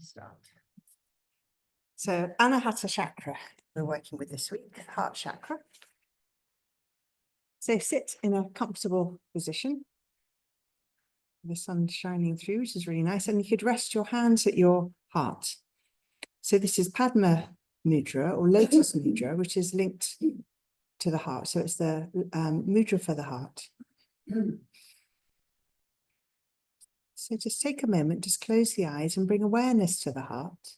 Start. So anahata chakra we're working with this week, heart chakra. So sit in a comfortable position. The sun shining through, which is really nice. And you could rest your hands at your heart. So this is Padma mudra or lotus mudra, which is linked to the heart. So it's the mudra for the heart. So just take a moment, just close the eyes and bring awareness to the heart.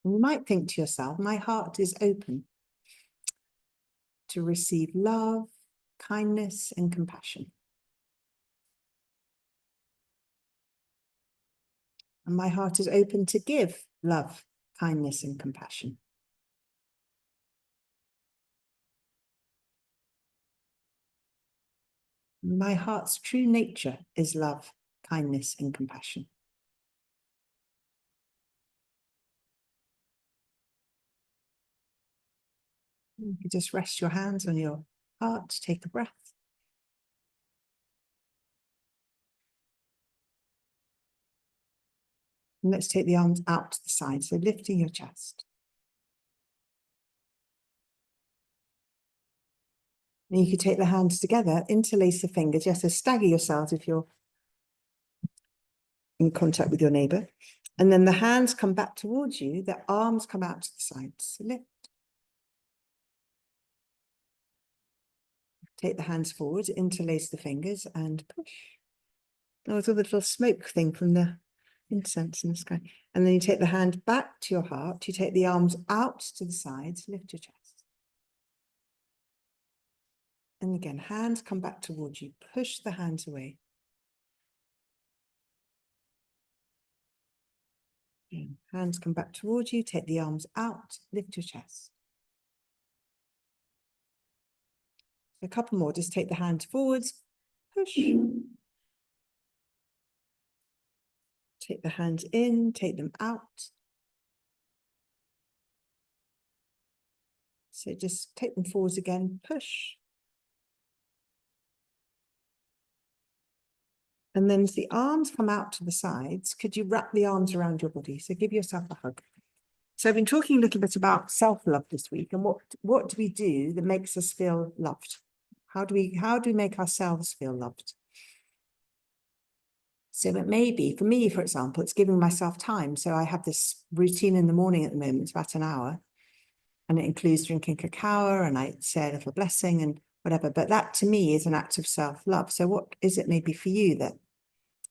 You might think to yourself, my heart is open to receive love, kindness, and compassion. And my heart is open to give love, kindness, and compassion. My heart's true nature is love, kindness, and compassion. You can just rest your hands on your heart, take a breath. And let's take the arms out to the side, so lifting your chest. And you can take the hands together, interlace the fingers. Yes, so stagger yourselves if you're in contact with your neighbor. And then the hands come back towards you, the arms come out to the sides. So lift. Take the hands forward, interlace the fingers and push. Oh, it's all the little smoke thing from the incense in the sky. And then you take the hand back to your heart. You take the arms out to the sides, lift your chest. And again, hands come back towards you. Push the hands away. Again, hands come back towards you. Take the arms out, lift your chest. A couple more, just take the hands forwards, push. Take the hands in, take them out. So just take them forwards again, push. And then as the arms come out to the sides, could you wrap the arms around your body? So give yourself a hug. So I've been talking a little bit about self-love this week, and what do we do that makes us feel loved? How do we make ourselves feel loved? So it may be, for me, for example, it's giving myself time. So I have this routine in the morning at the moment, it's about an hour, and it includes drinking cacao, and I say a little blessing and whatever. But that to me is an act of self-love. So what is it maybe for you that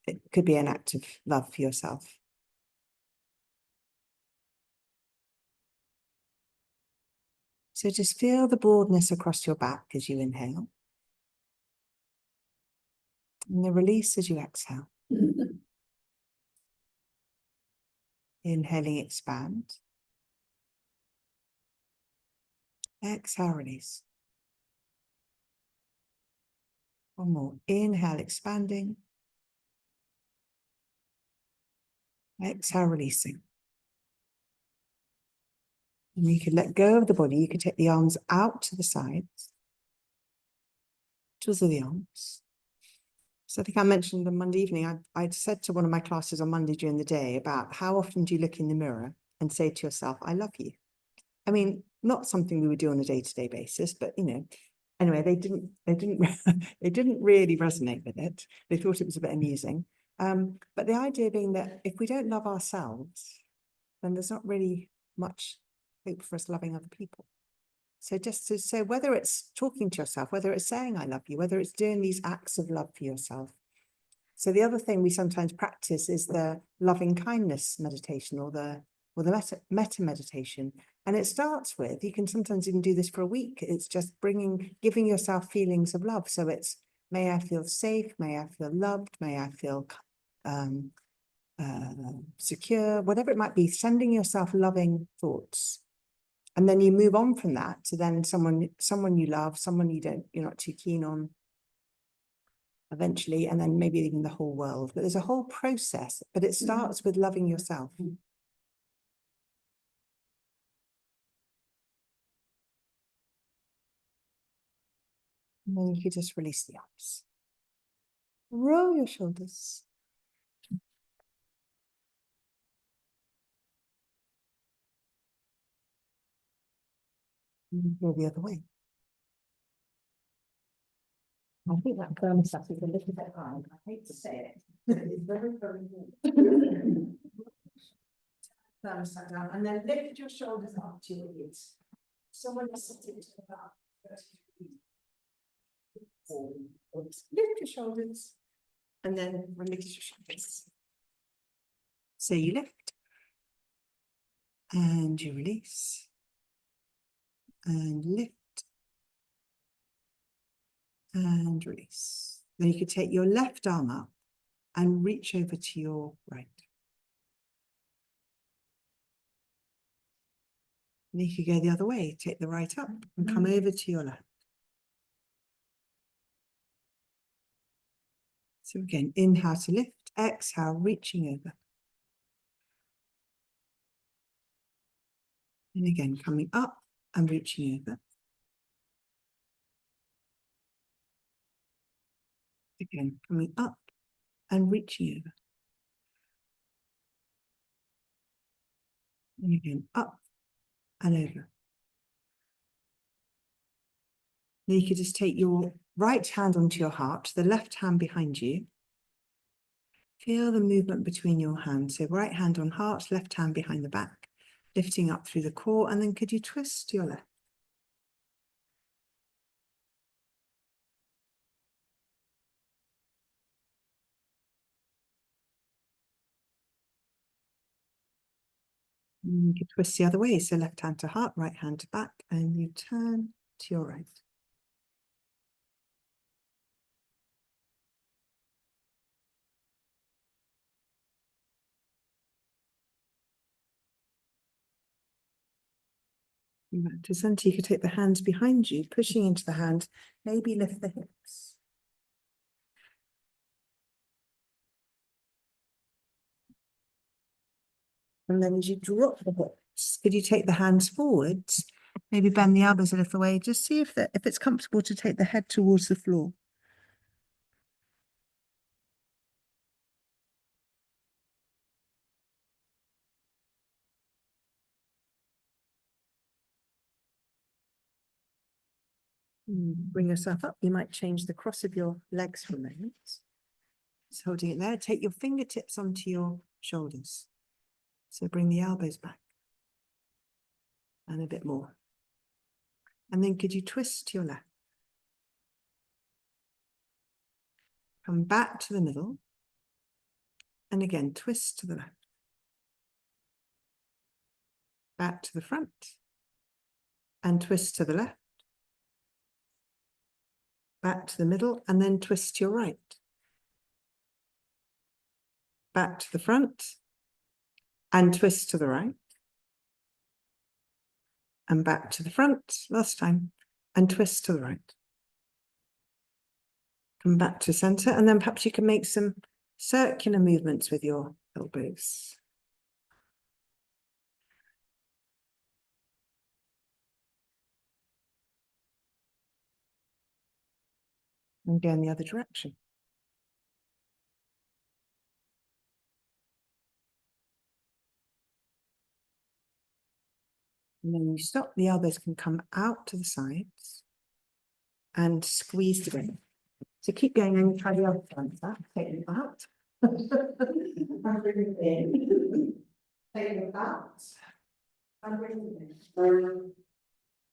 it could be an act of love for yourself? So just feel the broadness across your back as you inhale. And the release as you exhale. Inhaling, expand. Exhale, release. One more. Inhale, expanding. Exhale, releasing. And you can let go of the body. You can take the arms out to the sides. Twizzle the arms. So I think I mentioned on Monday evening, I said to one of my classes on Monday during the day about how often do you look in the mirror and say to yourself, I love you. I mean, not something we would do on a day-to-day basis, but you know, anyway, they didn't they didn't really resonate with it. They thought it was a bit amusing. But the idea being that if we don't love ourselves, then there's not really much hope for us loving other people. So just to say, whether it's talking to yourself, whether it's saying I love you, whether it's doing these acts of love for yourself. So the other thing we sometimes practice is the loving kindness meditation or the meta meditation. And it starts with, you can sometimes even do this for a week. It's just giving yourself feelings of love. So it's, may I feel safe, may I feel loved, may I feel secure, whatever it might be, sending yourself loving thoughts. And then you move on from that to then someone you love, someone you're not too keen on eventually, and then maybe even the whole world. But there's a whole process, but it starts with loving yourself. And then you could just release the arms. Roll your shoulders. And go the other way. I think that thermostat is a little bit high. I hate to say it, but it's very, very good. Thermostat down, and then lift your shoulders up to your ears. Someone is sitting to about 30 degrees. Lift your shoulders, and then release your shoulders. So you lift, and you release, and lift, and release. Then you could take your left arm up and reach over to your right. And you could go the other way, take the right up and come over to your left. So again, inhale to lift, exhale, reaching over. And again, coming up and reaching over. Again, coming up and reaching over. And again, up and over. Now you could just take your right hand onto your heart, the left hand behind you. Feel the movement between your hands. So right hand on heart, left hand behind the back, lifting up through the core. And then could you twist to your left? And you could twist the other way. So left hand to heart, right hand to back, and you turn to your right. Back to center, you could take the hands behind you, pushing into the hand, maybe lift the hips. And then as you drop the hips, could you take the hands forwards, maybe bend the elbows a little way, just see if it's comfortable to take the head towards the floor. Bring yourself up. You might change the cross of your legs for a moment. Just holding it there. Take your fingertips onto your shoulders. So bring the elbows back. And a bit more. And then could you twist to your left? Come back to the middle. And again, twist to the left. Back to the front. And twist to the left. Back to the middle, and then twist to your right. Back to the front, and twist to the right. And back to the front, last time, and twist to the right. Come back to center, and then perhaps you can make some circular movements with your elbows. And go in the other direction. And then you stop, the elbows can come out to the sides and squeeze together. So keep going and try the other side. Take it out. And bring it in. Take it out. And bring it in.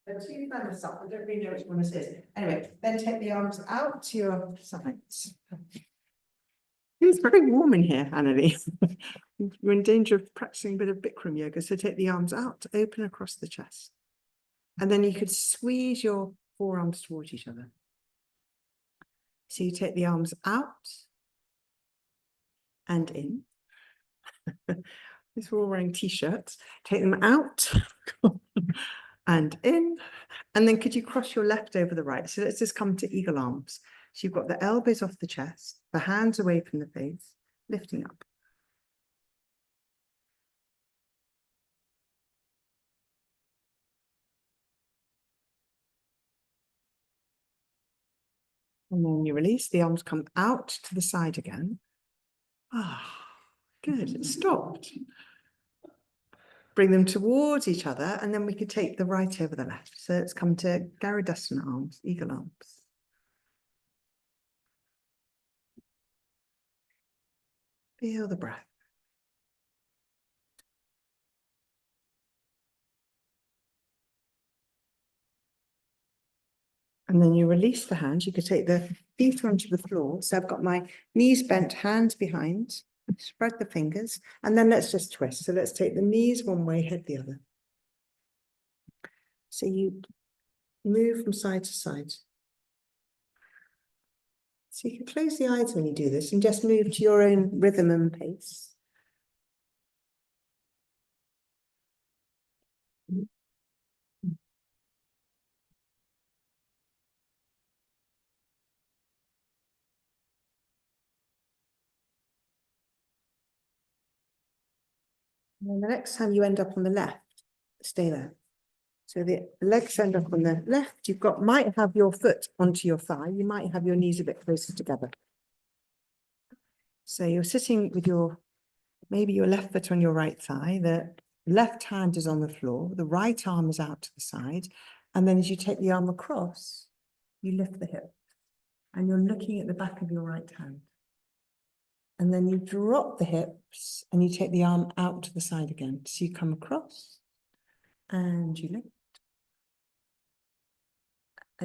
The two thumbs up. I don't really know which one this is. Anyway, then take the arms out to your sides. It's very warm in here, Annalie. You're in danger of practicing a bit of Bikram yoga. So take the arms out, open across the chest. And then you could squeeze your forearms towards each other. So you take the arms out and in. We're all wearing t-shirts. Take them out and in. And then could you cross your left over the right? So let's just come to eagle arms. So you've got the elbows off the chest, the hands away from the face, lifting up. And then you release, the arms come out to the side again. Ah, good, it stopped. Bring them towards each other, and then we could take the right over the left. So it's come to Garudasana arms, eagle arms. Feel the breath. And then you release the hands. You could take the feet onto the floor. So I've got my knees bent, hands behind, spread the fingers, and then let's just twist. So let's take the knees one way, head the other. So you move from side to side. So you can close the eyes when you do this and just move to your own rhythm and pace. And then the next time you end up on the left, stay there. So the legs end up on the left. You've got, might have your foot onto your thigh. You might have your knees a bit closer together. So you're sitting with your, maybe your left foot on your right thigh. The left hand is on the floor. The right arm is out to the side. And then as you take the arm across, you lift the hip. And you're looking at the back of your right hand. And then you drop the hips and you take the arm out to the side again. So you come across and you lift.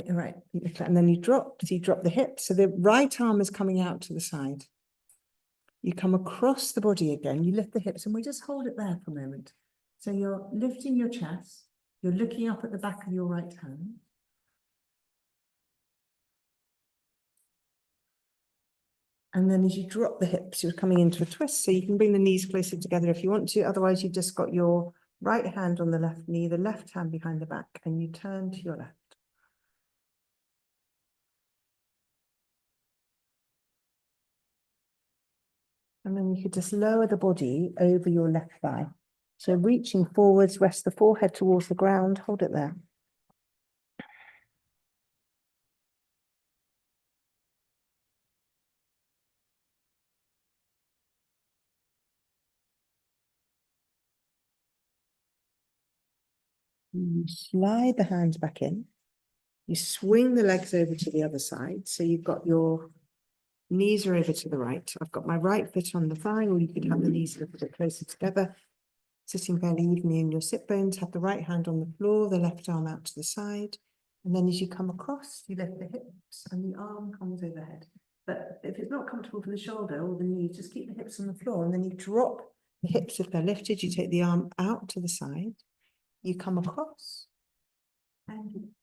Right, and then you drop, so you drop the hips. So the right arm is coming out to the side. You come across the body again, you lift the hips, and we just hold it there for a moment. So you're lifting your chest, you're looking up at the back of your right hand. And then as you drop the hips, you're coming into a twist. So you can bring the knees closer together if you want to. Otherwise, you've just got your right hand on the left knee, the left hand behind the back, and you turn to your left. And then you could just lower the body over your left thigh. So reaching forwards, rest the forehead towards the ground, hold it there. You slide the hands back in. You swing the legs over to the other side. So you've got your knees are over to the right. I've got my right foot on the thigh, or you could have the knees a little bit closer together, sitting fairly evenly in your sit bones. Have the right hand on the floor, the left arm out to the side. And then as you come across, you lift the hips and the arm comes overhead. But if it's not comfortable for the shoulder or the knee, just keep the hips on the floor, and then you drop the hips if they're lifted. You take the arm out to the side. You come across and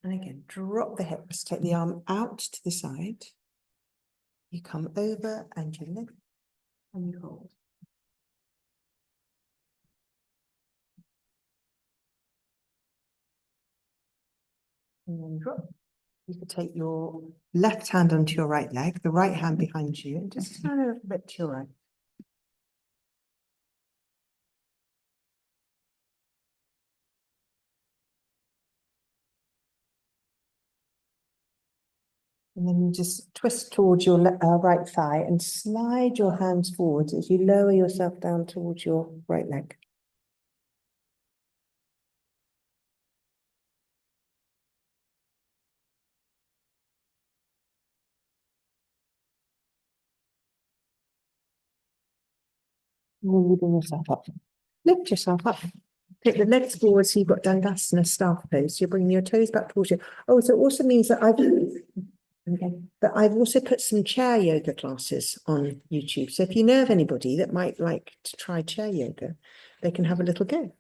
again, drop the hips, take the arm out to the side. You come over and you lift and you hold. And then drop. You could take your left hand onto your right leg, the right hand behind you, and just turn a little bit to your right. And then you just twist towards your right thigh and slide your hands forwards as you lower yourself down towards your right leg. And then you bring yourself up. Lift yourself up. Take the legs forward so you've got Dandasana staff pose. You're bringing your toes back towards you. Oh, so it also means that I've also put some chair yoga classes on YouTube. So if you know of anybody that might like to try chair yoga, they can have a little go.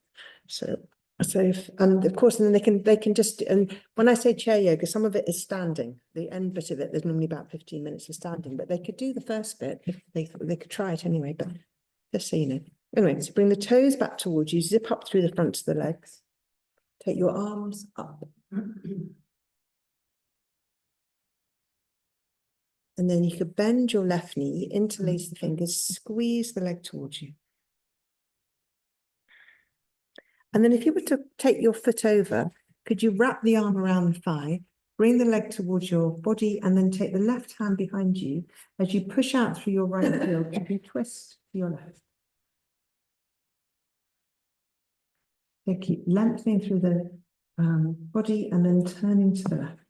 And of course, and then they can just, and when I say chair yoga, some of it is standing. The end bit of it, there's normally about 15 minutes of standing, but they could do the first bit if they could try it anyway, but just so you know. Anyway, so bring the toes back towards you, zip up through the front of the legs. Take your arms up. And then you could bend your left knee, interlace the fingers, squeeze the leg towards you. And then if you were to take your foot over, could you wrap the arm around the thigh, Bring the leg towards your body and then take the left hand behind you. As you push out through your right heel, you twist to your left. So keep lengthening through the body and then turning to the left.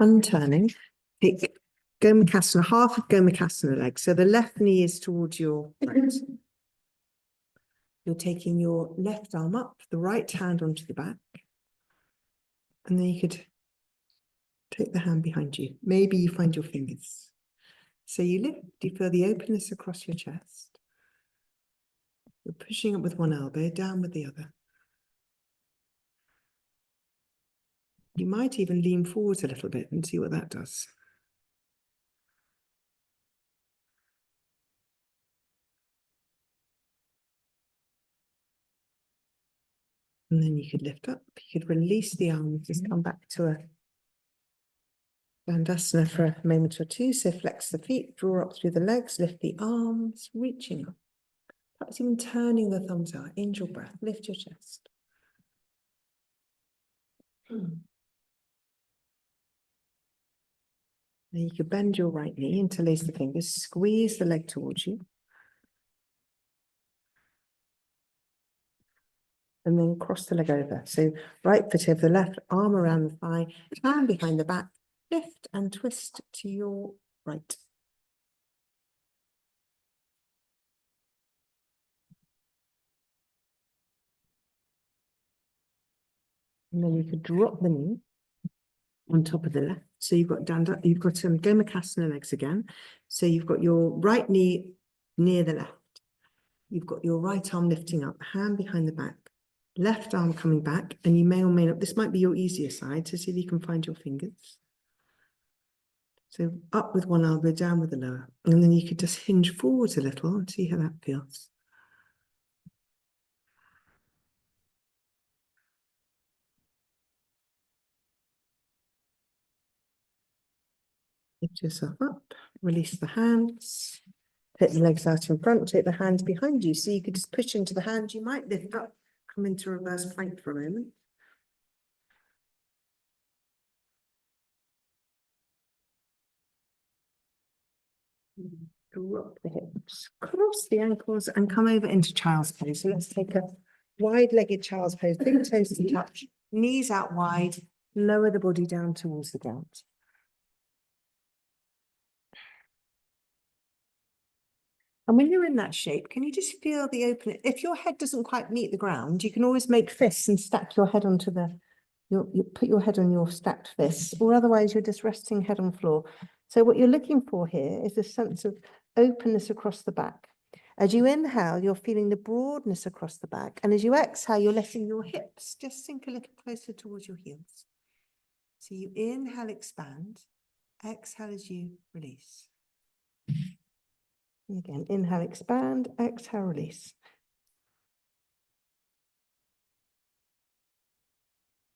Unturning, pick Gomukhasana, half of Gomukhasana leg. So the left knee is towards your right. You're taking your left arm up, the right hand onto the back. And then you could take the hand behind you. Maybe you find your fingers. So you lift, you feel the openness across your chest. You're pushing up with one elbow, down with the other. You might even lean forwards a little bit and see what that does. And then you could lift up, you could release the arms, just come back to a Dandasana for a moment or two. So flex the feet, draw up through the legs, lift the arms, reaching up. Perhaps even turning the thumbs out, angel breath, lift your chest. Then you could bend your right knee, interlace the fingers, squeeze the leg towards you. And then cross the leg over. So right foot over the left, arm around the thigh, hand behind the back, lift and twist to your right. And then you could drop the knee on top of the left. So you've got Gomukhasana legs again. So you've got your right knee near the left. You've got your right arm lifting up, hand behind the back, left arm coming back, and you may or may not, this might be your easier side, so see if you can find your fingers. So up with one elbow, down with the lower. And then you could just hinge forwards a little and see how that feels. Lift yourself up, release the hands, take the legs out in front, take the hands behind you. So you could just push into the hand. You might lift up, come into reverse plank for a moment. Drop the hips, cross the ankles and come over into child's pose. So let's take a wide-legged child's pose, big toes to touch, knees out wide, lower the body down towards the ground. And when you're in that shape, can you just feel the opening? If your head doesn't quite meet the ground, you can always make fists and stack your head onto the, you put your head on your stacked fists, or otherwise you're just resting head on floor. So what you're looking for here is a sense of openness across the back. As you inhale, you're feeling the broadness across the back. And as you exhale, you're letting your hips just sink a little closer towards your heels. So you inhale, expand, exhale as you release. And again, inhale, expand, exhale, release.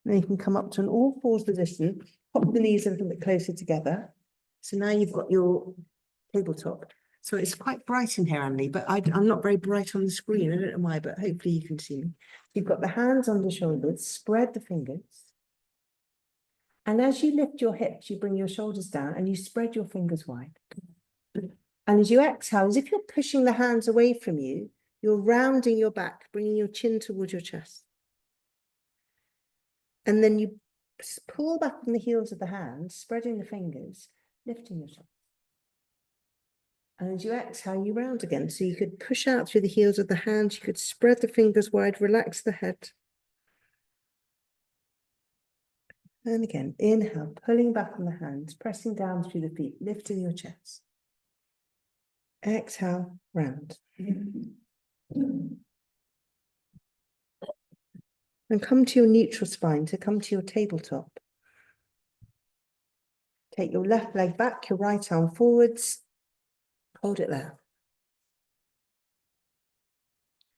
Then you can come up to an all fours position, pop the knees a little bit closer together. So now you've got your tabletop. So it's quite bright in here, Emily, but I'm not very bright on the screen. I don't know why, but hopefully you can see me. You've got the hands on the shoulders, spread the fingers. And as you lift your hips, you bring your shoulders down and you spread your fingers wide. And as you exhale, as if you're pushing the hands away from you, you're rounding your back, bringing your chin towards your chest. And then you pull back on the heels of the hands, spreading the fingers, lifting yourself. And as you exhale, you round again. So you could push out through the heels of the hands, you could spread the fingers wide, relax the head. And again, inhale, pulling back on the hands, pressing down through the feet, lifting your chest. Exhale, round. And come to your neutral spine, to come to your tabletop. Take your left leg back, your right arm forwards. Hold it there.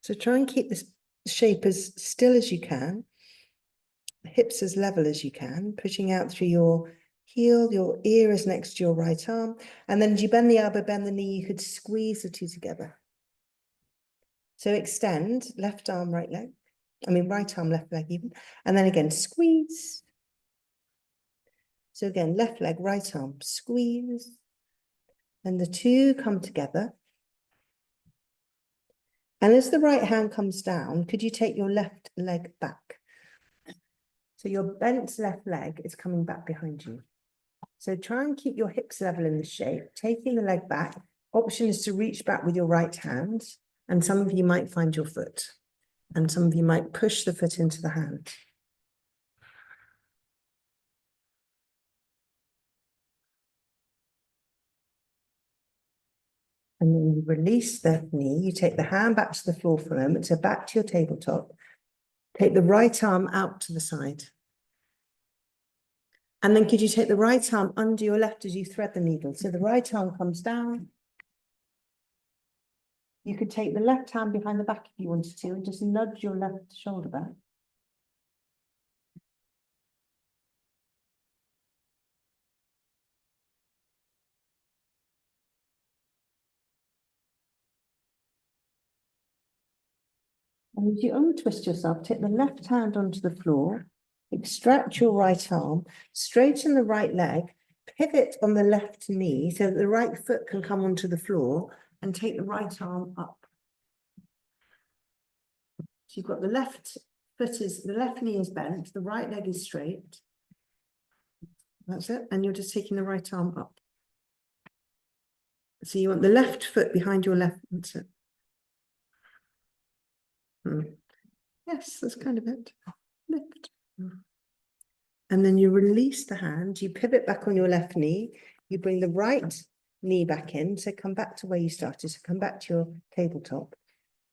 So try and keep this shape as still as you can. Hips as level as you can, pushing out through your heel, your ear is next to your right arm. And then as you bend the elbow, bend the knee, you could squeeze the two together. So extend, left arm, right leg. I mean, right arm, left leg even. And then again, squeeze. So again, left leg, right arm, squeeze. And the two come together. And as the right hand comes down, could you take your left leg back? So your bent left leg is coming back behind you. So try and keep your hips level in the shape, taking the leg back. Option is to reach back with your right hand, and some of you might find your foot, and some of you might push the foot into the hand. And then you release the knee, you take the hand back to the floor for a moment, so back to your tabletop. Take the right arm out to the side. And then could you take the right arm under your left as you thread the needle? So the right arm comes down. You could take the left hand behind the back if you wanted to and just nudge your left shoulder back. And as you untwist yourself, take the left hand onto the floor, extract your right arm, straighten the right leg, pivot on the left knee so that the right foot can come onto the floor, and take the right arm up. So you've got the left knee is bent, the right leg is straight. That's it. And you're just taking the right arm up. So you want the left foot behind your left. That's it. Yes, that's kind of it. Lift. And then you release the hand, you pivot back on your left knee, you bring the right knee back in. So come back to where you started. So come back to your tabletop.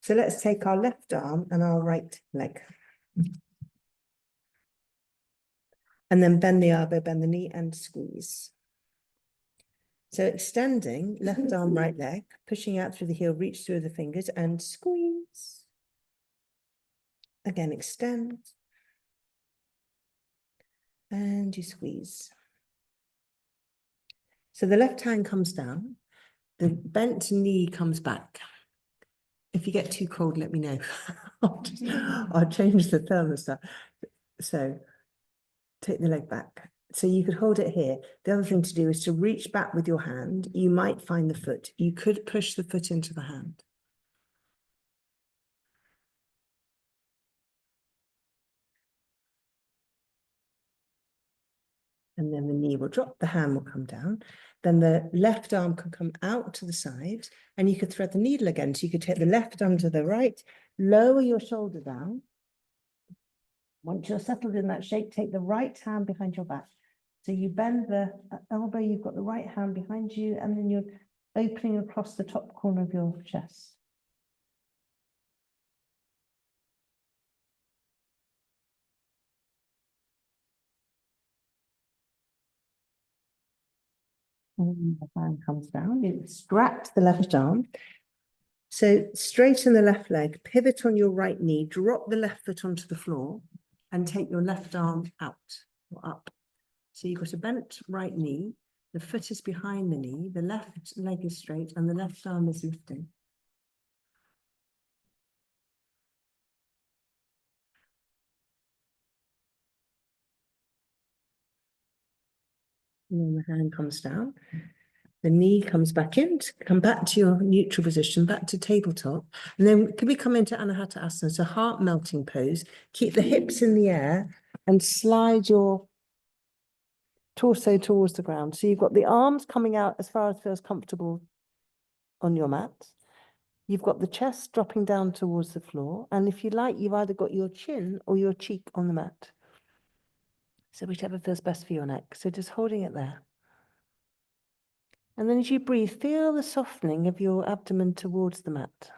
So let's take our left arm and our right leg. And then bend the elbow, bend the knee and squeeze. So extending, left arm, right leg, pushing out through the heel, reach through the fingers and squeeze. Again, extend. And you squeeze. So the left hand comes down, the bent knee comes back. If you get too cold, let me know. I'll change the thermostat. So take the leg back. So you could hold it here. The other thing to do is to reach back with your hand. You might find the foot. You could push the foot into the hand. And then the knee will drop, the hand will come down. Then the left arm can come out to the side and you could thread the needle again. So you could take the left arm to the right, lower your shoulder down. Once you're settled in that shape, take the right hand behind your back. So you bend the elbow, you've got the right hand behind you, and then you're opening across the top corner of your chest. And the hand comes down, you extract the left arm. So straighten the left leg, pivot on your right knee, drop the left foot onto the floor, and take your left arm out or up. So you've got a bent right knee, the foot is behind the knee, the left leg is straight, and the left arm is lifting. And then the hand comes down. The knee comes back in, come back to your neutral position, back to tabletop. And then can we come into anahata asana, so heart melting pose. Keep the hips in the air and slide your torso towards the ground. So you've got the arms coming out as far as feels comfortable on your mat. You've got the chest dropping down towards the floor. And if you like, you've either got your chin or your cheek on the mat. So whichever feels best for your neck. So just holding it there. And then as you breathe, feel the softening of your abdomen towards the mat.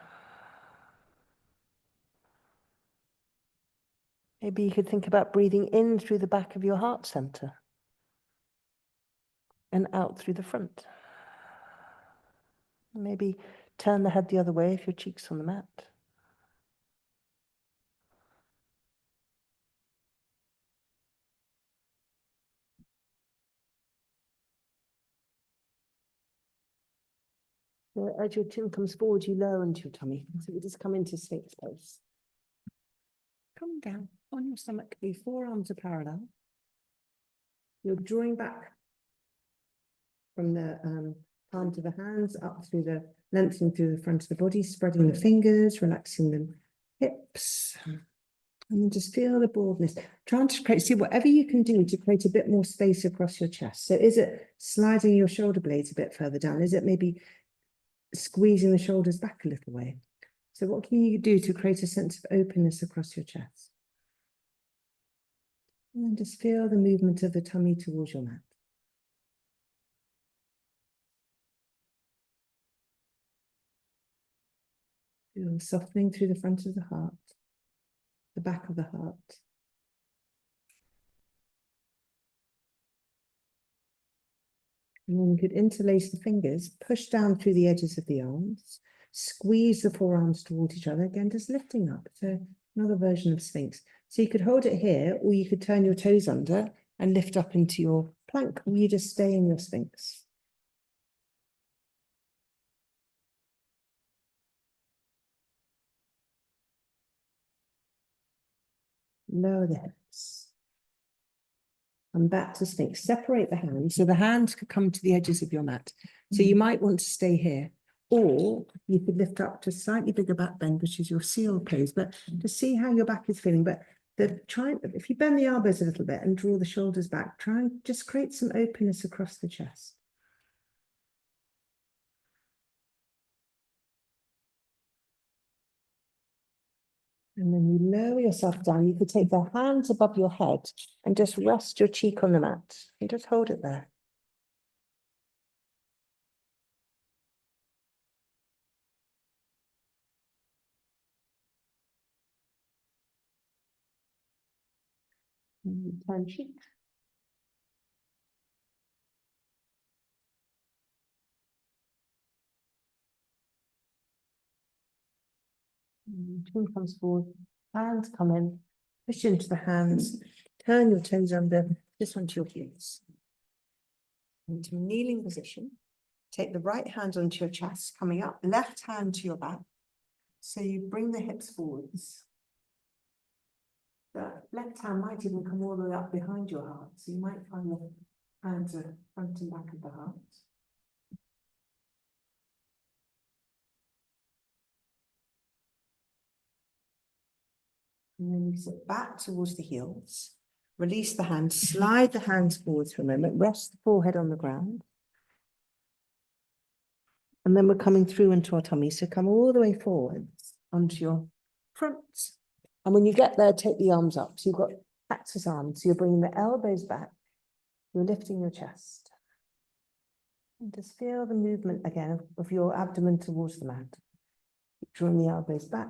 Maybe you could think about breathing in through the back of your heart center and out through the front. Maybe turn the head the other way if your cheek's on the mat. So as your chin comes forward, you lower into your tummy. So we just come into Sphinx pose. Come down on your stomach. Your forearms are parallel. You're drawing back from the palms of the hands up through the lengthening through the front of the body, spreading the fingers, relaxing the hips. And then just feel the broadness. Trying to create, see whatever you can do to create a bit more space across your chest. So is it sliding your shoulder blades a bit further down? Is it maybe squeezing the shoulders back a little way? So what can you do to create a sense of openness across your chest? And then just feel the movement of the tummy towards your mat. Feel softening through the front of the heart, the back of the heart. And then you could interlace the fingers, push down through the edges of the arms, squeeze the forearms towards each other, again, just lifting up. So another version of Sphinx. So you could hold it here, or you could turn your toes under and lift up into your plank, or you just stay in your Sphinx. Lower the hips. And back to Sphinx. Separate the hands. So the hands could come to the edges of your mat. So you might want to stay here. Or you could lift up to slightly bigger back bend, which is your seal pose. But to see how your back is feeling. But if you bend the elbows a little bit and draw the shoulders back, try and just create some openness across the chest. And then you lower yourself down. You could take the hands above your head and just rest your cheek on the mat and just hold it there. And you turn cheek. Chin comes forward, hands come in, push into the hands, turn your toes under, just onto your heels. Into a kneeling position. Take the right hand onto your chest, coming up, left hand to your back. So you bring the hips forwards. The left hand might even come all the way up behind your heart. So you might find the hands are front and back of the heart. And then you sit back towards the heels. Release the hands, slide the hands forwards for a moment, rest the forehead on the ground. And then we're coming through into our tummy. So come all the way forwards onto your front. And when you get there, take the arms up. So you've got cactus arms. So you're bringing the elbows back. You're lifting your chest. And just feel the movement again of your abdomen towards the mat. Keep drawing the elbows back.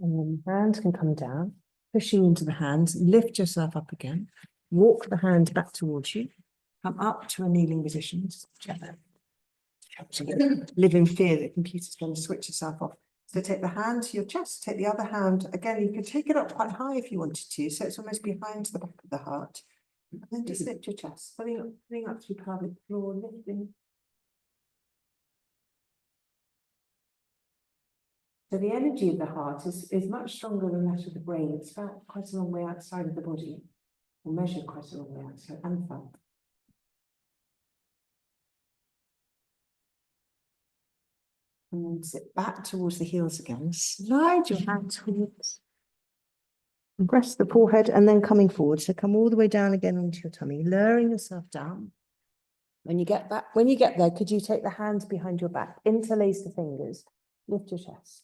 And then the hands can come down, pushing into the hands, lift yourself up again, walk the hands back towards you, come up to a kneeling position, just check that. Live in fear that the computer's going to switch itself off. So take the hand to your chest, take the other hand, again, you can take it up quite high if you wanted to, so it's almost behind the back of the heart. And then just lift your chest, putting up through pelvic floor, lifting. So the energy of the heart is much stronger than that of the brain. It's felt quite a long way outside of the body, or measured quite a long way outside, and felt. And then sit back towards the heels again. Slide your hands towards. And rest the forehead and then coming forward. So come all the way down again onto your tummy, lowering yourself down. When you get there, could you take the hands behind your back, interlace the fingers, lift your chest.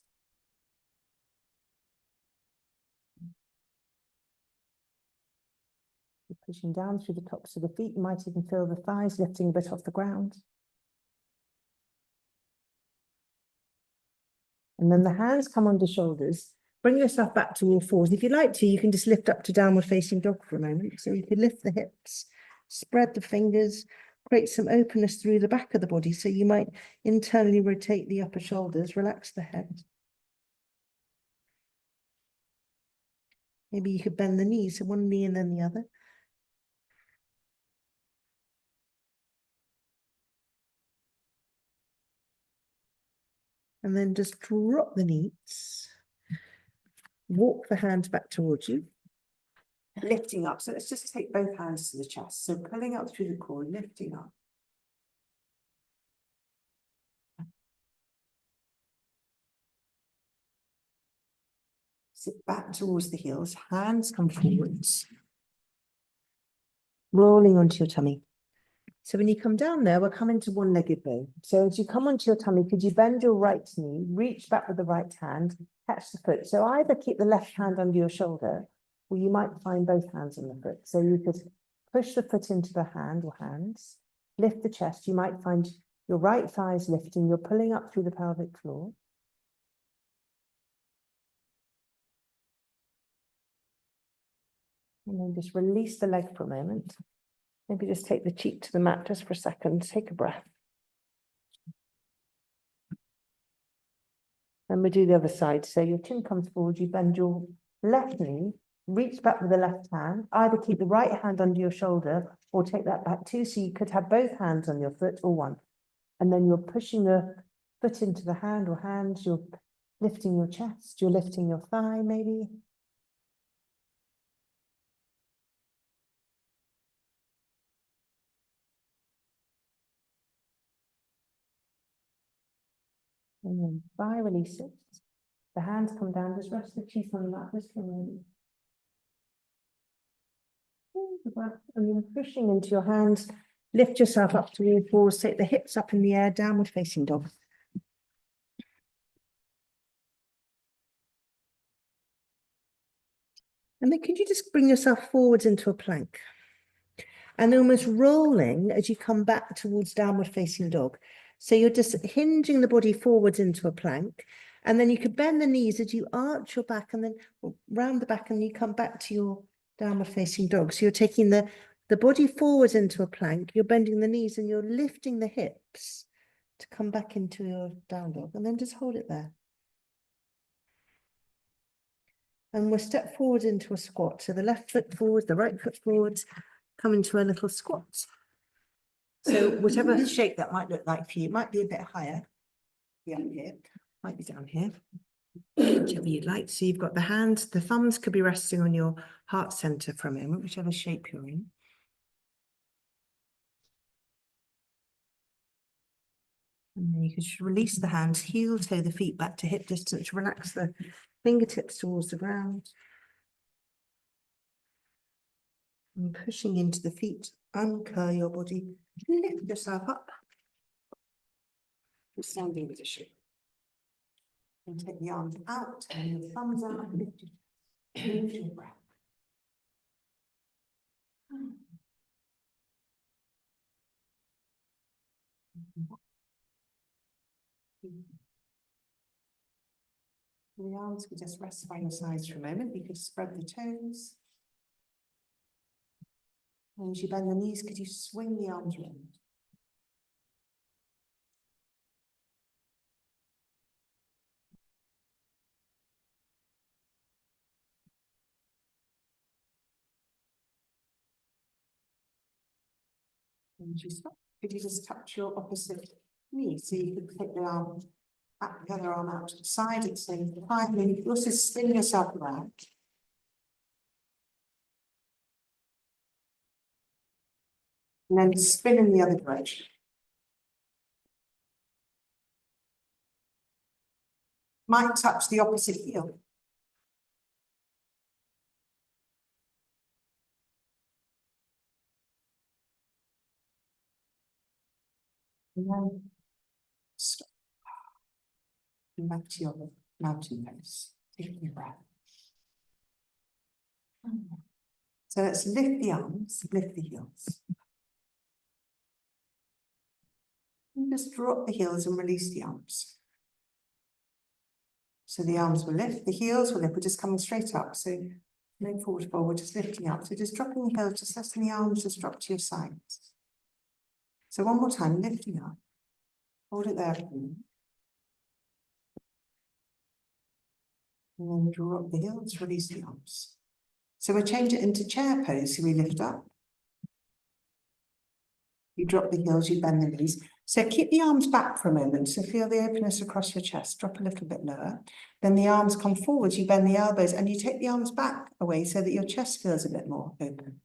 You're pushing down through the tops of the feet. You might even feel the thighs lifting a bit off the ground. And then the hands come under shoulders. Bring yourself back to all fours. If you like to, you can just lift up to downward facing dog for a moment. So you can lift the hips, spread the fingers, create some openness through the back of the body. So you might internally rotate the upper shoulders, relax the head. Maybe you could bend the knees, so one knee and then the other. And then just drop the knees. Walk the hands back towards you. Lifting up. So let's just take both hands to the chest. So pulling up through the core, lifting up. Sit back towards the heels, hands come forwards. Rolling onto your tummy. So when you come down there, we're coming to one-legged bow. So as you come onto your tummy, could you bend your right knee, reach back with the right hand, catch the foot. So either keep the left hand under your shoulder, or you might find both hands on the foot. So you could push the foot into the hand or hands, lift the chest. You might find your right thigh is lifting. You're pulling up through the pelvic floor. And then just release the leg for a moment. Maybe just take the cheek to the mat just for a second. Take a breath. And we do the other side. So your chin comes forward, you bend your left knee, reach back with the left hand, either keep the right hand under your shoulder or take that back too. So you could have both hands on your foot or one. And then you're pushing the foot into the hand or hands, you're lifting your chest, you're lifting your thigh maybe. And then thigh releases. The hands come down, just rest the cheek on the mat, just for a moment. And then pushing into your hands, lift yourself up towards forwards, take the hips up in the air, downward facing dog. And then could you just bring yourself forwards into a plank? And almost rolling as you come back towards downward facing dog. So you're just hinging the body forwards into a plank. And then you could bend the knees as you arch your back and then round the back and you come back to your downward facing dog. So you're taking the body forwards into a plank, you're bending the knees and you're lifting the hips to come back into your down dog. And then just hold it there. And we'll step forward into a squat. So the left foot forward, the right foot forwards, come into a little squat. So whatever shape that might look like for you, it might be a bit higher. Be up here, might be down here, whichever you'd like. So you've got the hands, the thumbs could be resting on your heart center for a moment, whichever shape you're in. And then you can just release the hands, heel toe the feet back to hip distance, relax the fingertips towards the ground. And pushing into the feet, uncurl your body, lift yourself up. Standing position. And take the arms out and your thumbs out and lift your breath. The arms could just rest by your sides for a moment. You could spread the toes. And as you bend the knees, could you swing the arms around? And as you stop, could you just touch your opposite knee? So you could take the arm back, the other arm out to the side at the same time. And you also spin yourself around. And then spin in the other direction. Might touch the opposite heel. And then stop. And back to your mountain pose. Taking a breath. So let's lift the arms, lift the heels. And just drop the heels and release the arms. So the arms will lift, the heels will lift, we're just coming straight up. So no forward fold, we're just lifting up. So just dropping the heels, just letting the arms just drop to your sides. So one more time, lifting up. Hold it there. And then drop the heels, release the arms. So we'll change it into chair pose. So we lift up. You drop the heels, you bend the knees. So keep the arms back for a moment. So feel the openness across your chest. Drop a little bit lower. Then the arms come forwards. You bend the elbows and you take the arms back away so that your chest feels a bit more open.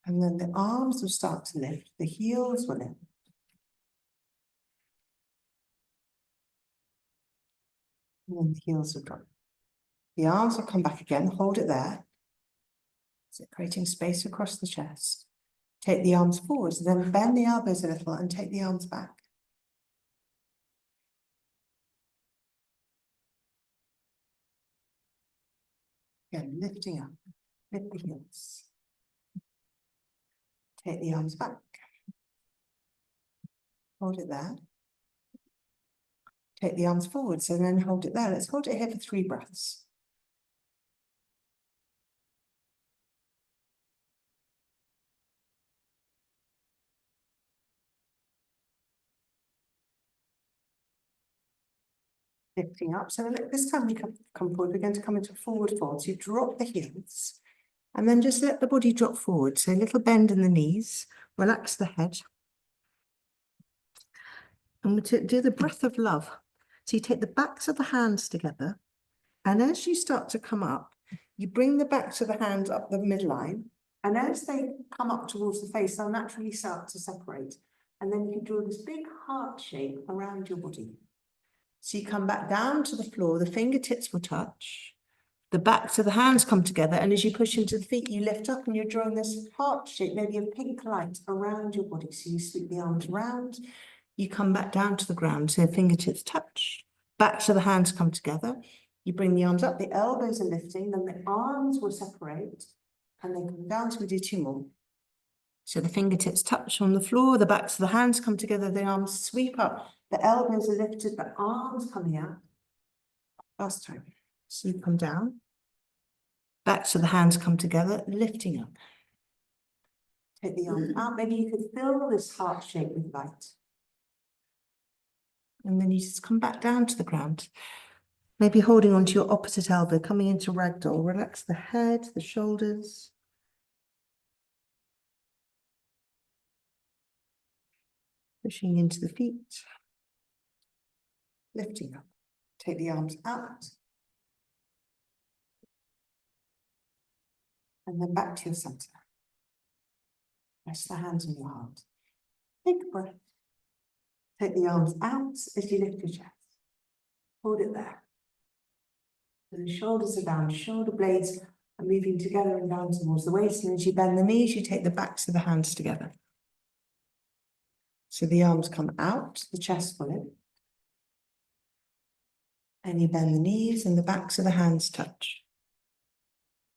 And then the arms will start to lift. The heels will lift. And then the heels will drop. The arms will come back again. Hold it there. So creating space across the chest. Take the arms forwards, then bend the elbows a little and take the arms back. Again, lifting up, lift the heels. Take the arms back. Hold it there. Take the arms forwards and then hold it there. Let's hold it here for 3 breaths. Lifting up. So this time we come forward. We're going to come into a forward fold. So you drop the heels and then just let the body drop forward. So a little bend in the knees. Relax the head. And we'll do the breath of love. So you take the backs of the hands together. And as you start to come up, you bring the backs of the hands up the midline. And as they come up towards the face, they'll naturally start to separate. And then you can draw this big heart shape around your body. So you come back down to the floor, the fingertips will touch. The backs of the hands come together. And as you push into the feet, you lift up and you're drawing this heart shape, maybe a pink light around your body. So you sweep the arms around, you come back down to the ground. So fingertips touch, backs of the hands come together. You bring the arms up, the elbows are lifting, then the arms will separate and then come down. So we do 2 more. So the fingertips touch on the floor, the backs of the hands come together, the arms sweep up, the elbows are lifted, the arms coming out. Last time. So you come down, backs of the hands come together, lifting up. Take the arms out. Maybe you could fill this heart shape with light. And then you just come back down to the ground. Maybe holding onto your opposite elbow, coming into ragdoll. Relax the head, the shoulders. Pushing into the feet. Lifting up. Take the arms out. And then back to your center. Rest the hands on your heart. Take a breath. Take the arms out as you lift your chest. Hold it there. So the shoulders are down, shoulder blades are moving together and down towards the waist. And as you bend the knees, you take the backs of the hands together. So the arms come out, the chest full in. And you bend the knees and the backs of the hands touch.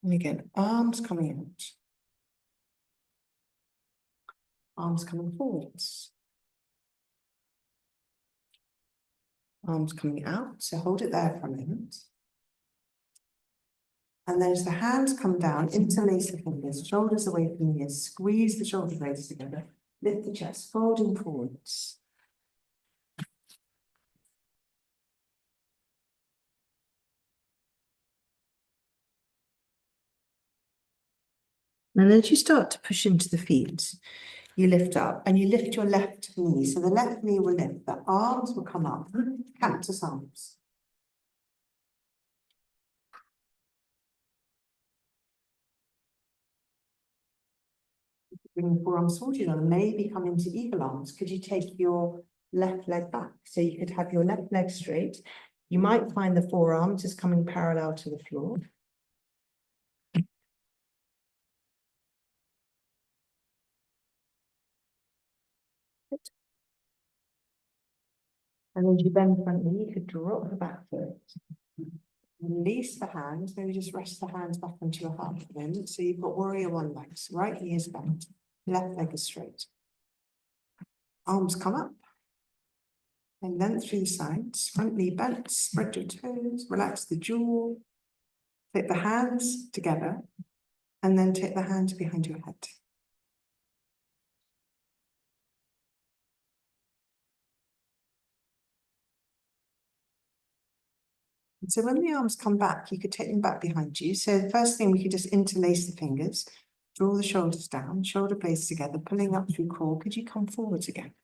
And again, arms coming out. Arms coming forwards. Arms coming out, so hold it there for a moment. And then as the hands come down, interlace the fingers, shoulders away from the ears, squeeze the shoulder blades together, lift the chest, folding forwards. And then as you start to push into the feet, you lift up and you lift your left knee. So the left knee will lift, the arms will come up, cactus arms. Bring the forearms towards you and maybe come into eagle arms. Could you take your left leg back? So you could have your left leg straight. You might find the forearms is coming parallel to the floor. And then you bend the front knee, you could drop the back foot. Release the hands, maybe just rest the hands back onto your heart for a moment. So you've got warrior 1 legs, right knee is bent, left leg is straight. Arms come up. And length through the sides, front knee bent, spread your toes, relax the jaw. Take the hands together, and then take the hands behind your head. So when the arms come back, you could take them back behind you. So the first thing, we could just interlace the fingers, draw the shoulders down, shoulder blades together, pulling up through core. Could you come forwards again?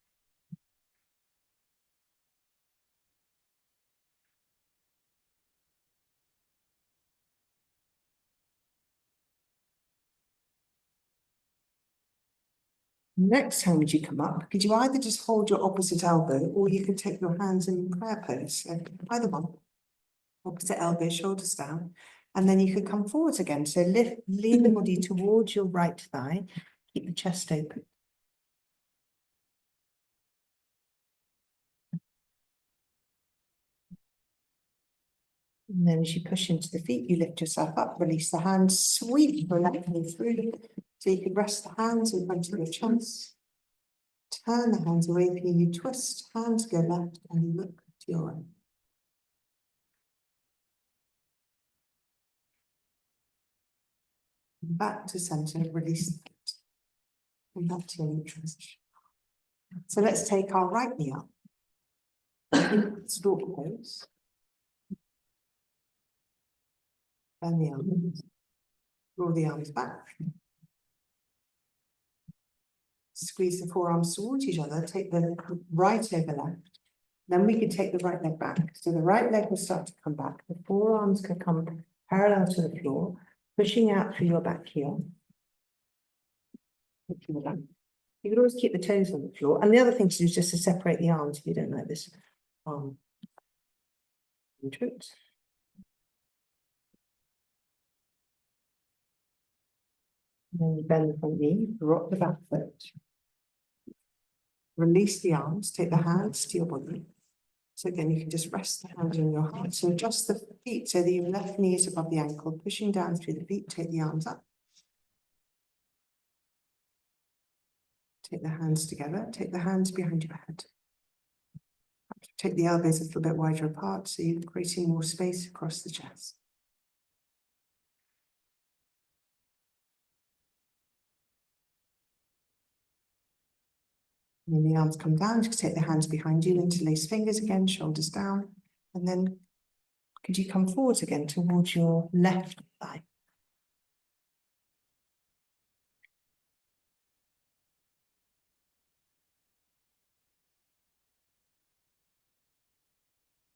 Next time as you come up, could you either just hold your opposite elbow or you could take your hands in prayer pose? So either one, opposite elbow, shoulders down, and then you could come forwards again. So lean the body towards your right thigh, keep the chest open. And then as you push into the feet, you lift yourself up, release the hands, sweep your left knee through. So you can rest the hands in front of your chest. Turn the hands away from you, twist, hands go left, and you look to your right. Back to center, release the foot. And back to your neutral position. So let's take our right knee up. Stalk pose. Bend the arms. Draw the arms back. Squeeze the forearms towards each other. Take the right over left. Then we could take the right leg back. So the right leg will start to come back. The forearms can come parallel to the floor, pushing out through your back heel. You could always keep the toes on the floor. And the other thing to do is just to separate the arms if you don't like this arm. Then you bend the front knee, rock the back foot. Release the arms, take the hands to your body. So again, you can just rest the hands on your heart. So adjust the feet so that your left knee is above the ankle, pushing down through the feet, take the arms up. Take the hands together, take the hands behind your head. Take the elbows a little bit wider apart so you're creating more space across the chest. And then the arms come down, you can take the hands behind you, interlace fingers again, shoulders down. And then could you come forwards again towards your left thigh?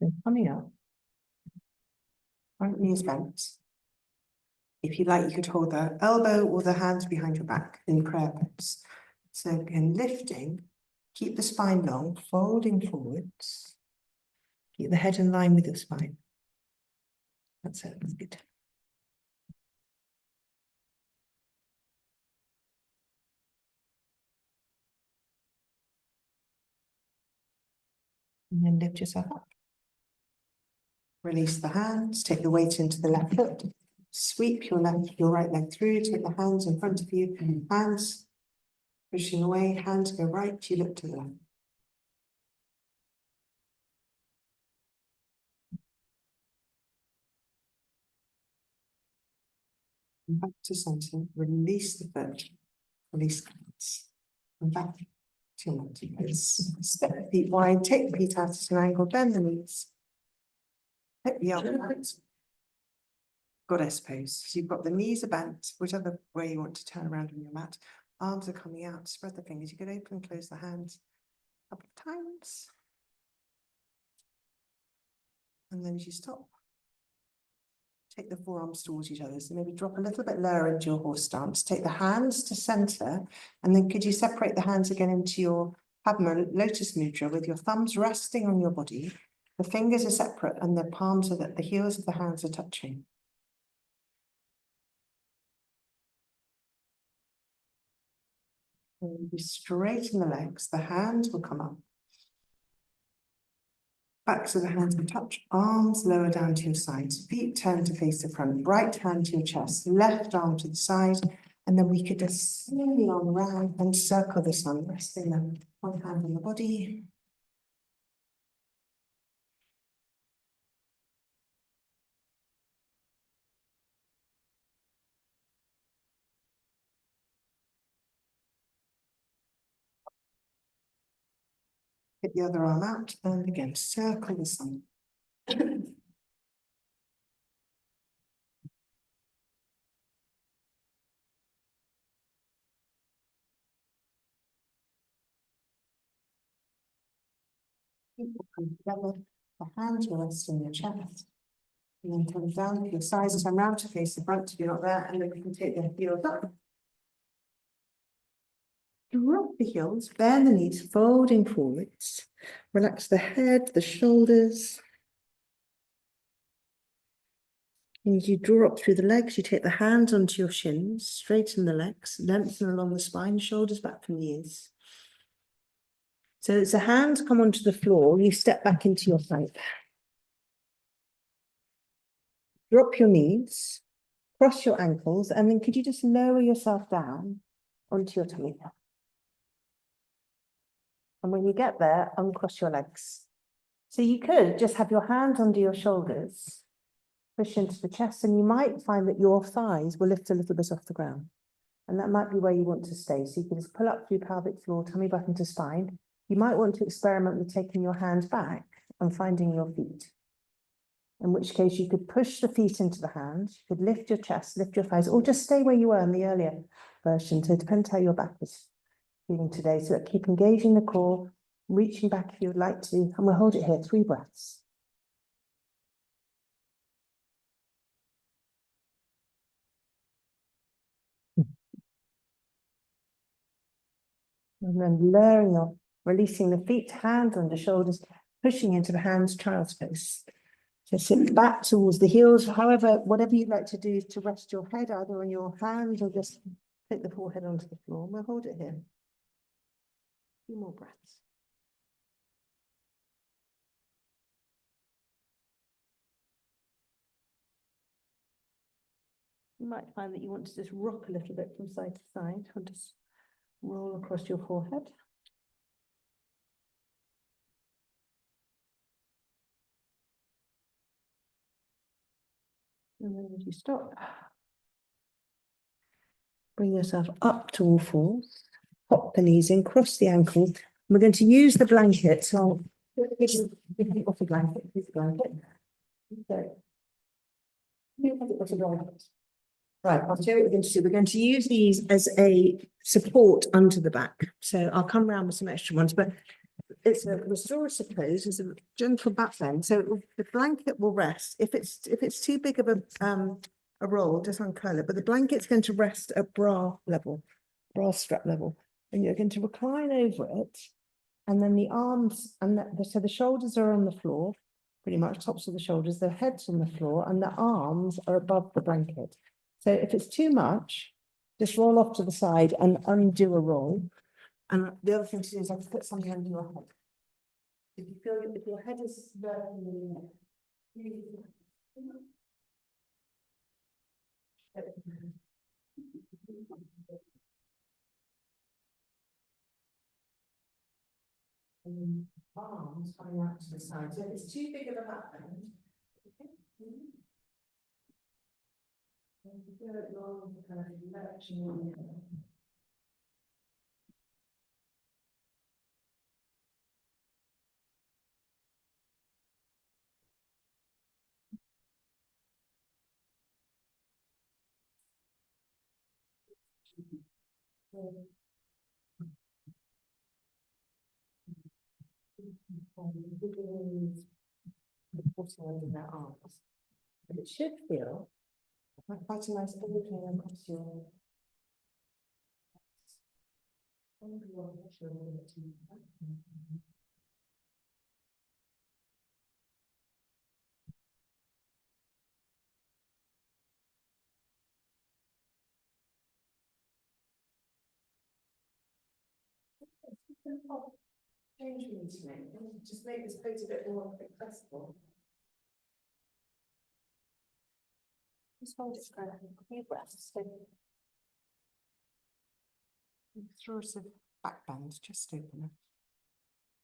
Then coming up, right knee is bent. If you like, you could hold the elbow or the hands behind your back in prayer pose. So again, lifting, keep the spine long, folding forwards. Keep the head in line with your spine. That's it, that's good. And then lift yourself up. Release the hands, take the weight into the left foot. Sweep your right leg through, take the hands in front of you, hands pushing away, hands go right, you look to the left. And back to center, release the foot, release the hands. And back to your mountain pose. Step the feet wide, take the feet out at an angle, bend the knees. Hip the elbow out. Goddess pose. So you've got the knees are bent, whichever way you want to turn around on your mat. Arms are coming out, spread the fingers. You can open and close the hands a couple of times. And then as you stop, take the forearms towards each other. So maybe drop a little bit lower into your horse stance. Take the hands to center. And then could you separate the hands again into your Padma lotus mudra with your thumbs resting on your body. The fingers are separate and the palms of the heels of the hands are touching. And you straighten the legs. The hands will come up. Backs of the hands will touch, arms lower down to your sides, feet turn to face the front, right hand to your chest, left arm to the side, and then we could just slowly arm around and circle the sun, resting the one hand on the body. Hit the other arm out, and again, circle the sun. Come together, the hands will rest on your chest. And then come down to your sides as I'm round to face the front if you're not there, and then we can take the heels up. Drop the heels, bend the knees, folding forwards. Relax the head, the shoulders. And as you draw up through the legs, you take the hands onto your shins, straighten the legs, lengthen along the spine, shoulders back from the ears. So as the hands come onto the floor, you step back into your plank. Drop your knees, cross your ankles, and then could you just lower yourself down onto your tummy? And when you get there, uncross your legs. So you could just have your hands under your shoulders, push into the chest, and you might find that your thighs will lift a little bit off the ground. And that might be where you want to stay. So you can just pull up through pelvic floor, tummy button to spine. You might want to experiment with taking your hands back and finding your feet. In which case you could push the feet into the hands, you could lift your chest, lift your thighs, or just stay where you were in the earlier version. So it depends how your back is feeling today. So keep engaging the core, reaching back if you would like to, and we'll hold it here, 3 breaths. And then lowering off, releasing the feet, hands under shoulders, pushing into the hands, child's pose. So sit back towards the heels, however, whatever you'd like to do to rest your head either on your hands or just take the forehead onto the floor. We'll hold it here. A few more breaths. You might find that you want to just rock a little bit from side to side or just roll across your forehead. And then as you stop, bring yourself up to all fours, pop the knees in, cross the ankles. We're going to use the blanket. So off the blanket, use the blanket. Right, I'll show you what we're going to do. We're going to use these as a support under the back. So I'll come around with some extra ones, but it's a restorative pose, it's a gentle back bend. So the blanket will rest. If it's too big of a roll, just uncurl it. But the blanket's going to rest at bra level, bra strap level, and you're going to recline over it. And then the arms and so the shoulders are on the floor, pretty much tops of the shoulders, the head's on the floor, and the arms are above the blanket. So if it's too much, just roll off to the side and undo a roll. And the other thing to do is have to put something under your head. If you feel if your head is and arms coming out to the side. So if it's too big of a back bend, feel it long to kind of lurching on the under their arms. But it should feel like quite a nice opening across your change we need to make. Just make this pose a bit more accessible. Just hold it for a few breaths. Restorative back bend, just open it.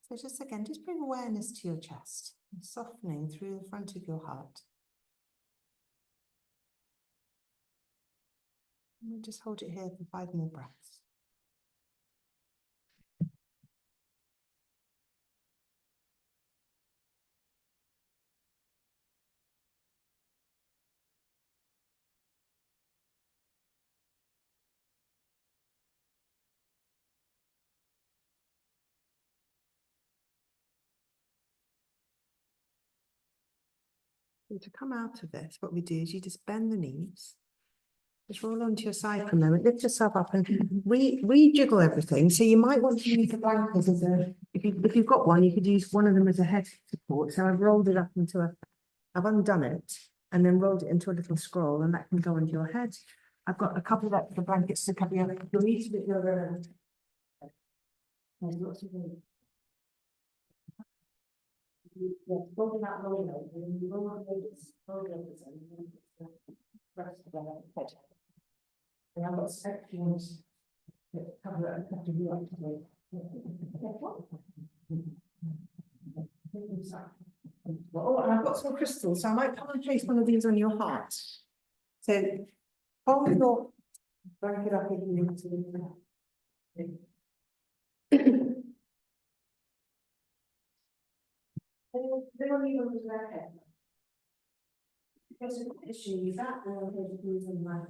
So just again, just bring awareness to your chest, softening through the front of your heart. And we'll just hold it here for 5 more breaths. So to come out of this, what we do is you just bend the knees. Just roll onto your side for a moment, lift yourself up and rejiggle everything. So you might want to use the blanket as a, if you've got one, you could use one of them as a head support. So I've rolled it up into a, I've undone it and then rolled it into a little scroll and that can go onto your head. I've got a couple of extra blankets to cover you. You'll need to do your there's lots of room. Yeah, roll that roll over and you roll over this, roll over this and then rest of the head. And I've got sections that cover it and cover you up to it. Oh, and I've got some crystals, so I might come and place one of these on your heart. So hold your blanket up if you need to. Then I'll leave them to their head. Because the issue is that they're using my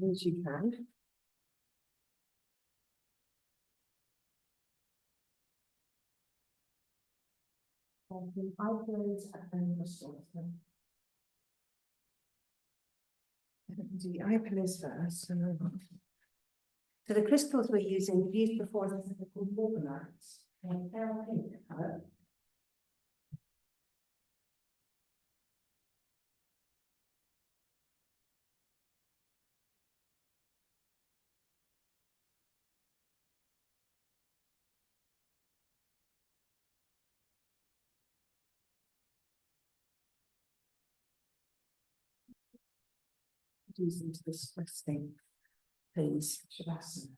as you can. Eyebrows and crystals. Do the eyebrows first. So the crystals we're using, we've used before, they're called organites. They're pink colour. Use into this resting, please. Shavasana.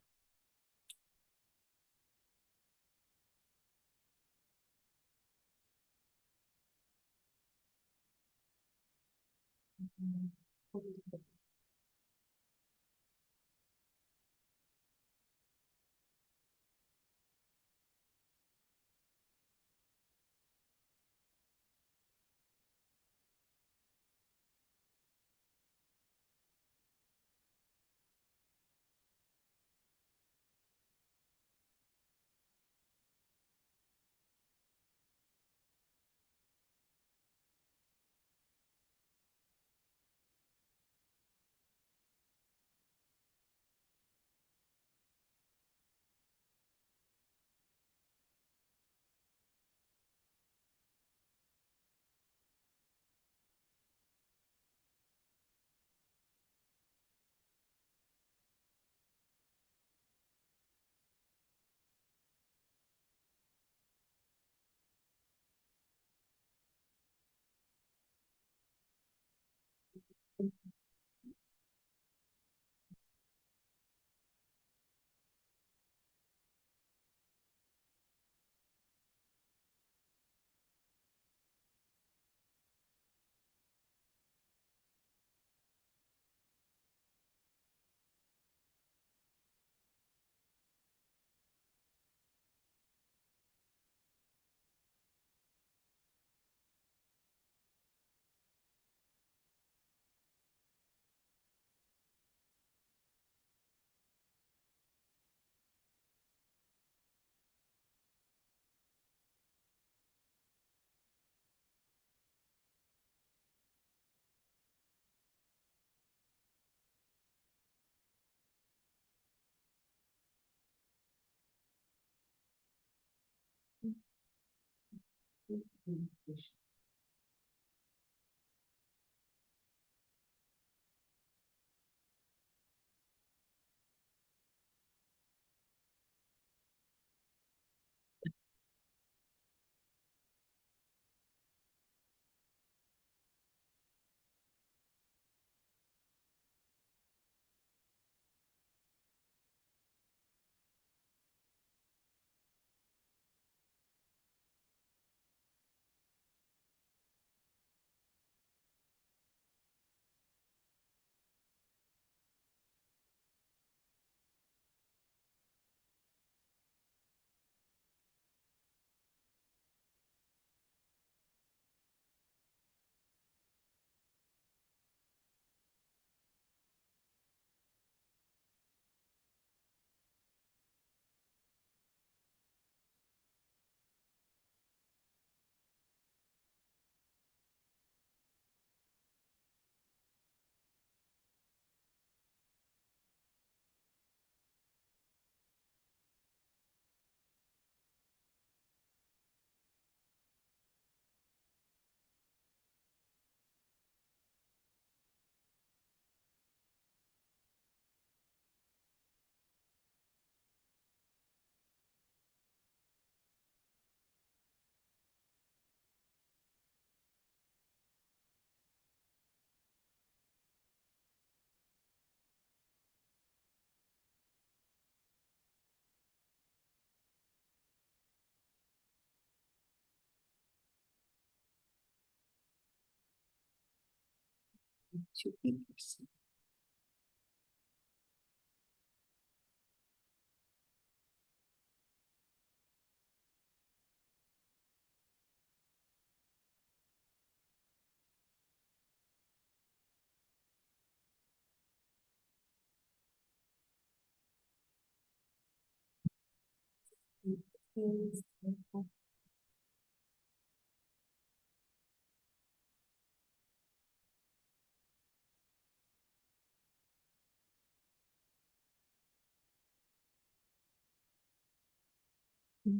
Two fingers.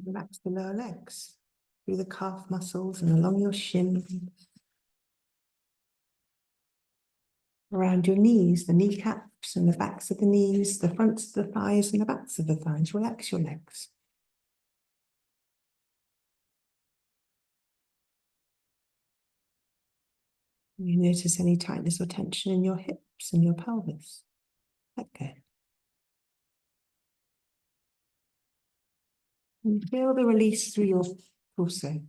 Relax the lower legs through the calf muscles and along your shins. Around your knees, the kneecaps and the backs of the knees, the fronts of the thighs and the backs of the thighs. Relax your legs. You notice any tightness or tension in your hips and your pelvis. Let go. And feel the release through your torso.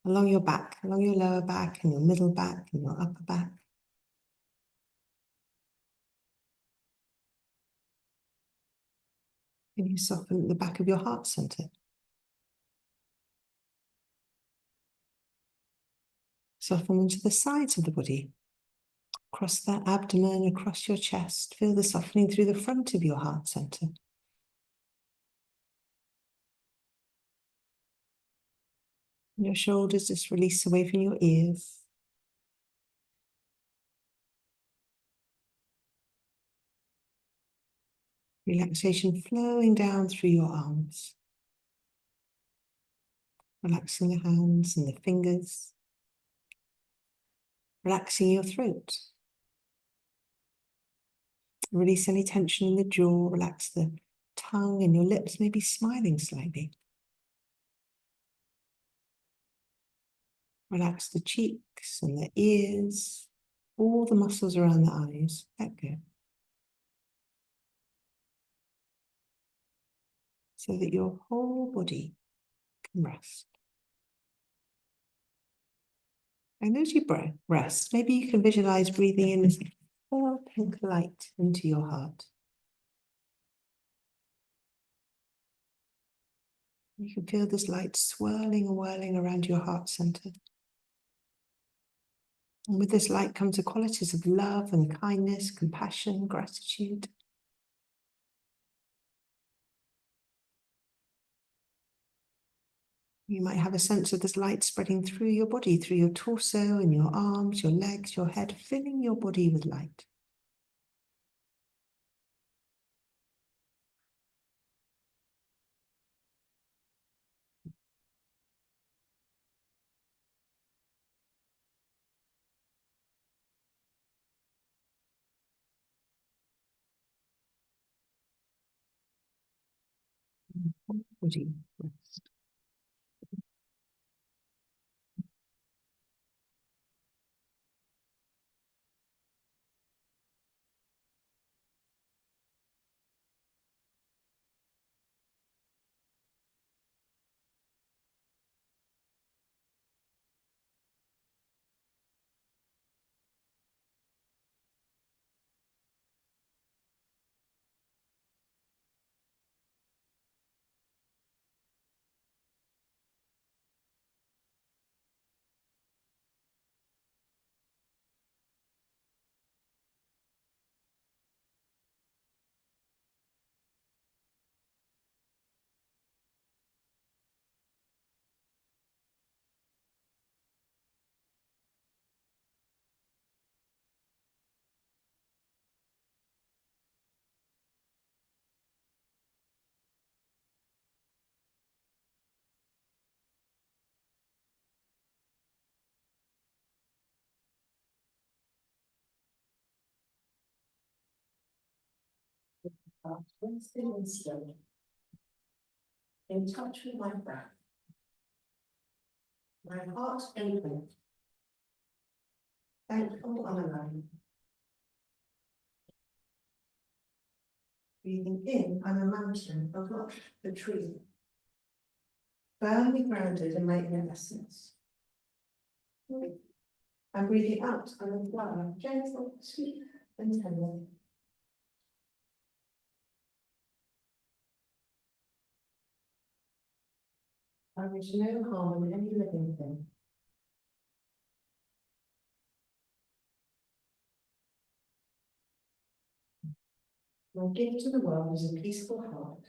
Along your back, along your lower back and your middle back and your upper back. And you soften the back of your heart center. Soften into the sides of the body. Across that abdomen, across your chest. Feel the softening through the front of your heart center. Your shoulders just release away from your ears. Relaxation flowing down through your arms. Relaxing the hands and the fingers. Relaxing your throat. Release any tension in the jaw. Relax the tongue and your lips, maybe smiling slightly. Relax the cheeks and the ears, all the muscles around the eyes. Let go. So that your whole body can rest. And as you rest, maybe you can visualize breathing in this pale pink light into your heart. You can feel this light swirling and whirling around your heart center. And with this light comes the qualities of love and kindness, compassion, gratitude. You might have a sense of this light spreading through your body, through your torso and your arms, your legs, your head, filling your body with light. Body rest. Still and slow. In touch with my breath. My heart open. Thankful and alone. Breathing in, I'm a mountain, a rock, a tree. Firmly grounded in my inner essence. And breathing out and a flower, gentle, sweet and tender. I wish no harm in any living thing. My gift to the world is a peaceful heart.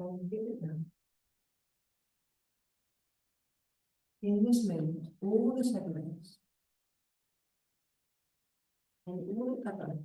I will give it now. In this moment, all the segments and all the other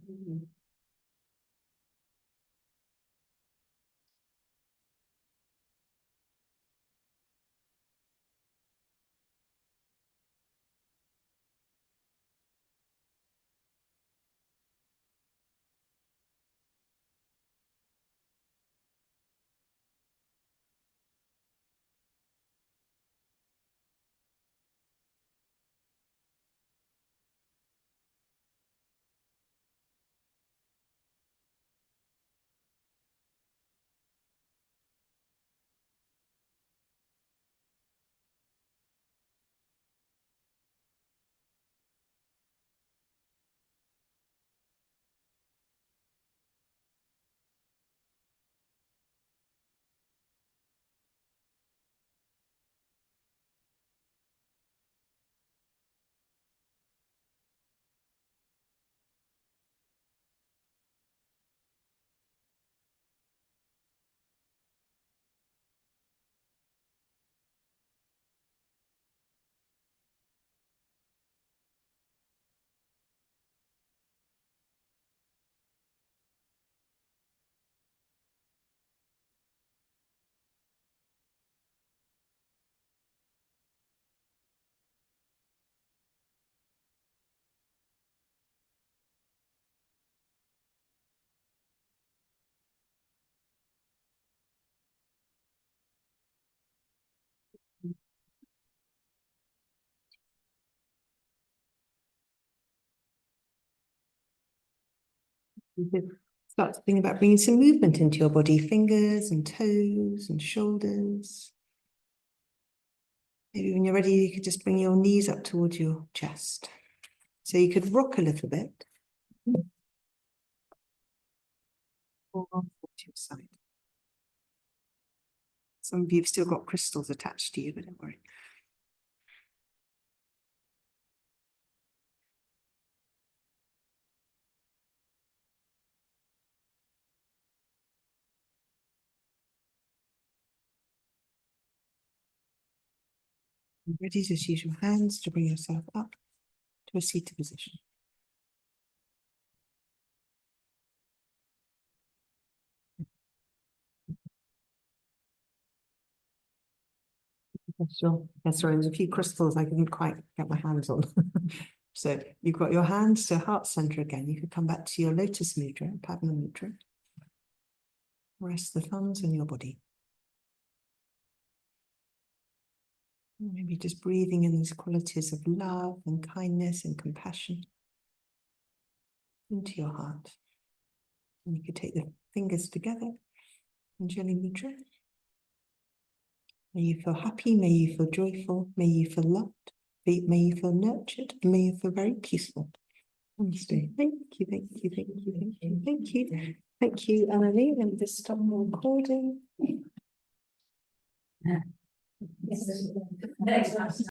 you could start to think about bringing some movement into your body, fingers and toes and shoulders. Maybe when you're ready, you could just bring your knees up towards your chest. So you could rock a little bit. Or rock to your side. Some of you have still got crystals attached to you, but don't worry. And ready, just use your hands to bring yourself up to a seated position. Sure. That's sorry, there's a few crystals I couldn't quite get my hands on. So you've got your hands to heart center again. You could come back to your lotus mudra, Padma mudra. Rest the thumbs in your body. Maybe just breathing in these qualities of love and kindness and compassion into your heart. And you could take the fingers together in Jali Mudra. May you feel happy, may you feel joyful, may you feel loved, may you feel nurtured, and may you feel very peaceful. Namaste. Thank you, thank you, thank you, thank you, thank you. Thank you, Annalie. Let me just stop the recording. Yes.